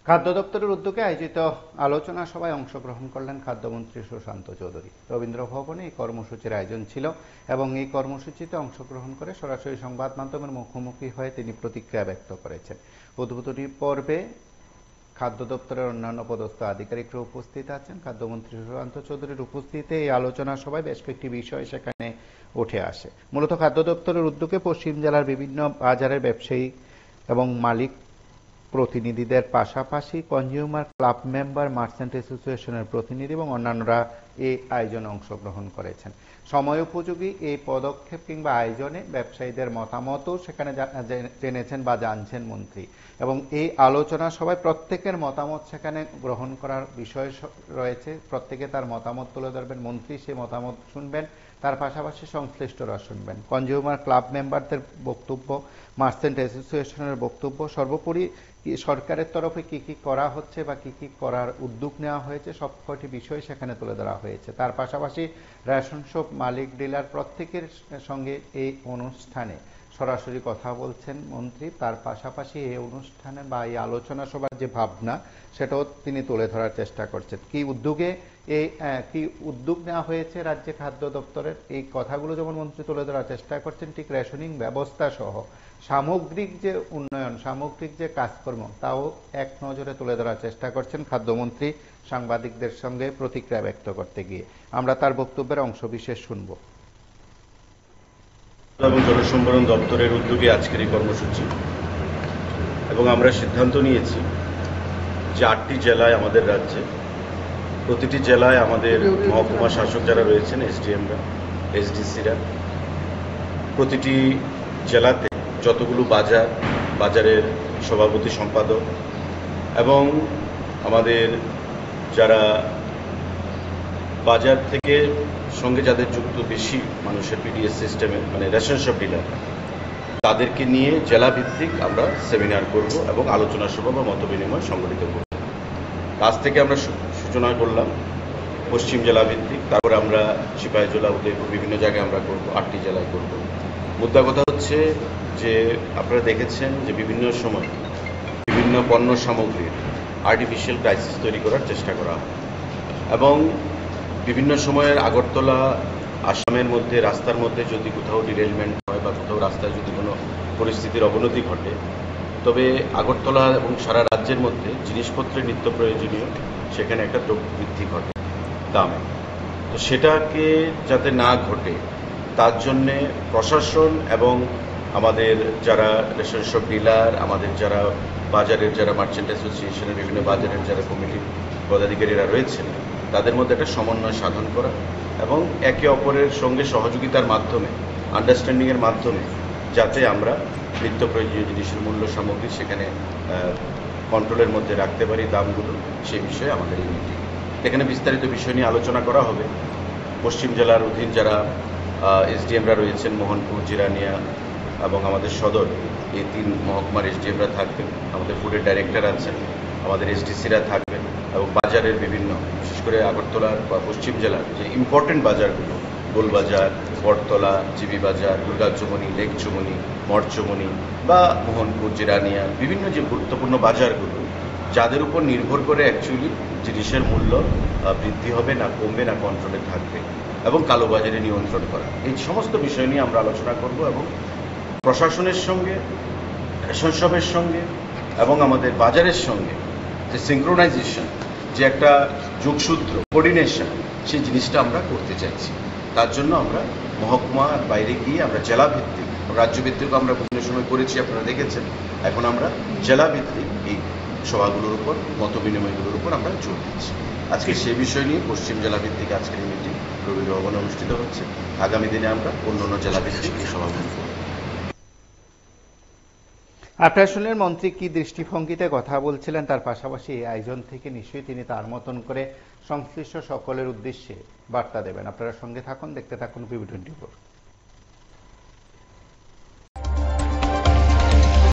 খাদ্য দপ্তরের উদ্যোগে আয়োজিত আলোচনা সভায় অংশগ্রহণ করলেন খাদ্যমন্ত্রী সুশান্ত চৌধুরী। রবীন্দ্র ভবনে এই কর্মসূচির আয়োজন ছিল এবং এই কর্মসূচিতে অংশগ্রহণ করে সরাসরি সংবাদ মাধ্যমের মুখোমুখি হয়ে তিনি প্রতিক্রিয়া ব্যক্ত করেছেন। উদ্বোধনী পর্বে খাদ্য দপ্তরের অন্যান্য পদস্থ আধিকারিকরা উপস্থিত আছেন। খাদ্যমন্ত্রী সুশান্ত চৌধুরীর উপস্থিতিতে এই আলোচনা সভায় বেশ কয়েকটি বিষয় সেখানে উঠে আসে। মূলত খাদ্য দপ্তরের উদ্যোগে পশ্চিম জেলার বিভিন্ন বাজারের ব্যবসায়ী এবং মালিক প্রতিনিধিদের পাশাপাশি কনজিউমার ক্লাব মেম্বার, মার্চেন্ট অ্যাসোসিয়েশনের প্রতিনিধি এবং অন্যান্যরা এই আয়োজনে অংশগ্রহণ করেছেন। সময় উপযোগী এই পদক্ষেপ কিংবা আয়োজনে ব্যবসায়ীদের মতামতও সেখানে জেনেছেন বা জানছেন মন্ত্রী, এবং এই আলোচনা সভায় প্রত্যেকের মতামত সেখানে গ্রহণ করার বিষয় রয়েছে। প্রত্যেকে তার মতামত তুলে ধরবেন, মন্ত্রী সেই মতামত শুনবেন, তার পাশাপাশি সংশ্লিষ্টরা শুনবেন। কনজিউমার ক্লাব মেম্বারদের বক্তব্য, মার্চেন্ট অ্যাসোসিয়েশনের বক্তব্য, সর্বোপরি সরকারের তরফে কি কি করা হচ্ছে বা কি কি করার উদ্যোগ নেওয়া হয়েছে সব কয়টি বিষয় সেখানে তুলে ধরা হয়েছে। তার পাশাপাশি রেশন শপ মালিক, ডিলার প্রত্যেকের সঙ্গে এই অনুষ্ঠানে সরাসরি কথা বলছেন মন্ত্রী। তার পাশাপাশি এই অনুষ্ঠানে বা এই আলোচনা সভার যে ভাবনা সেটাও তিনি তুলে ধরার চেষ্টা করছেন। কি উদ্যোগ নেওয়া হয়েছে রাজ্যে খাদ্য দপ্তরের, এই কথাগুলো যেমন মন্ত্রী তুলে ধরার চেষ্টা করছেন, ঠিক রেশনিং ব্যবস্থা সহ সামগ্রিক যে উন্নয়ন, সামগ্রিক যে কাজকর্ম তাও এক নজরে তুলে ধরার চেষ্টা করছেন খাদ্যমন্ত্রী সাংবাদিকদের সঙ্গে প্রতিক্রিয়া ব্যক্ত করতে গিয়ে। আমরা তার বক্তব্যের অংশবিশেষ শুনব। এবং জনসম্ভরণ দপ্তরের উদ্যোগে আজকের এই কর্মসূচি, এবং আমরা সিদ্ধান্ত নিয়েছি যে 8টি জেলায় আমাদের রাজ্যে, প্রতিটি জেলায় আমাদের মহকুমা শাসক যারা রয়েছেন, এসডিএমরা, এসডিসিরা, প্রতিটি জেলাতে যতগুলো বাজারের সভাপতি সম্পাদক এবং আমাদের যারা বাজার থেকে সঙ্গে যাদের যুক্ত বেশি মানুষের পিডিএস সিস্টেমে, মানে রেশন শপ ডিলার, তাদেরকে নিয়ে জেলা ভিত্তিক আমরা সেমিনার করব এবং আলোচনা সভা বা মত বিনিময় সংগঠিত করব। আজ থেকে আমরা সূচনা করলাম পশ্চিম জেলা ভিত্তিক, তারপরে আমরা সিপাহীজলা, উদয়পুর, বিভিন্ন জায়গায় আমরা করব, 8টি জেলায় করব। মুদ্রা কথা হচ্ছে যে আপনারা দেখেছেন যে বিভিন্ন সময় বিভিন্ন পণ্য সামগ্রীর আর্টিফিশিয়াল ক্রাইসিস তৈরি করার চেষ্টা করা হয়, এবং বিভিন্ন সময়ের আগরতলা আসামের মধ্যে রাস্তার মধ্যে যদি কোথাও ডিরেলমেন্ট হয় বা কোথাও রাস্তায় যদি কোনো পরিস্থিতির অবনতি ঘটে, তবে আগরতলা এবং সারা রাজ্যের মধ্যে জিনিসপত্রের নিত্য প্রয়োজনীয় সেখানে একটা দ্রব্য বৃদ্ধি ঘটে দামে। তো সেটাকে যাতে না ঘটে তার জন্যে প্রশাসন এবং আমাদের যারা রেশন শপ ডিলার, আমাদের যারা বাজারের যারা মার্চেন্ট অ্যাসোসিয়েশনের বিভিন্ন বাজারের যারা কমিটির পদাধিকারীরা রয়েছেন, তাদের মধ্যে একটা সমন্বয় সাধন করা এবং একে অপরের সঙ্গে সহযোগিতার মাধ্যমে, আন্ডারস্ট্যান্ডিংয়ের মাধ্যমে যাতে আমরা নিত্য প্রয়োজনীয় জিনিসের মূল্য সামগ্রী সেখানে কন্ট্রোলের মধ্যে রাখতে পারি দামগুলো, সেই বিষয়ে আমাদের এই মিটিং। এখানে বিস্তারিত বিষয় নিয়ে আলোচনা করা হবে। পশ্চিম জেলার অধীন যারা এসডিএমরা রয়েছেন, মোহনপুর, জিরানিয়া এবং আমাদের সদর, এই 3 মহকুমার এসডিএমরা থাকবেন, আমাদের ফুডের ডাইরেক্টর আছেন, আমাদের এসডিসিরা থাকবেন, এবং বাজারের বিভিন্ন, বিশেষ করে আগরতলার বা পশ্চিম জেলার যে ইম্পর্টেন্ট বাজারগুলো, গোলবাজার, বটতলা, জিবি বাজার, দুর্গাচমনি, লেকচমনি, মঠচমনি বা মোহনপুর, জিরানিয়া, বিভিন্ন যে গুরুত্বপূর্ণ বাজারগুলো যাদের উপর নির্ভর করে অ্যাকচুয়ালি জিনিসের মূল্য বৃদ্ধি হবে না কমবে না কন্ট্রোলে থাকবে, এবং কালোবাজারে নিয়ন্ত্রণ করা, এই সমস্ত বিষয় নিয়ে আমরা আলোচনা করব। এবং প্রশাসনের সঙ্গে, রেশন শপের সঙ্গে এবং আমাদের বাজারের সঙ্গে যে সিঙ্ক্রোনাইজেশন, যে একটা যোগসূত্র, কোঅর্ডিনেশন, সেই জিনিসটা আমরা করতে চাইছি। তার জন্য আমরা মহকুমার বাইরে গিয়ে আমরা জেলা ভিত্তিক, রাজ্য ভিত্তিক আমরা বিভিন্ন সময় করেছি, আপনারা দেখেছেন। এখন আমরা জেলা ভিত্তিক এই সভাগুলোর উপর, মত বিনিময়গুলোর উপর আমরা জোর দিচ্ছি। আজকে সেই বিষয় নিয়ে পশ্চিম জেলা ভিত্তিক আজকের এই মিটিং রবীন্দ্র ভবনে অনুষ্ঠিত হচ্ছে। আগামী দিনে আমরা অন্যান্য জেলা ভিত্তিক এই সভাগুলো করব। আপনারা শুনলেন মন্ত্রী কি দৃষ্টিভঙ্গিতে কথা বলছিলেন, তার পাশাপাশি এই আয়োজন থেকে নিশ্চয়ই তিনি তার মতন করে সংশ্লিষ্ট সকলের উদ্দেশ্যে বার্তা দেবেন। আপনারা সঙ্গে থাকুন, দেখতে থাকুন PB24।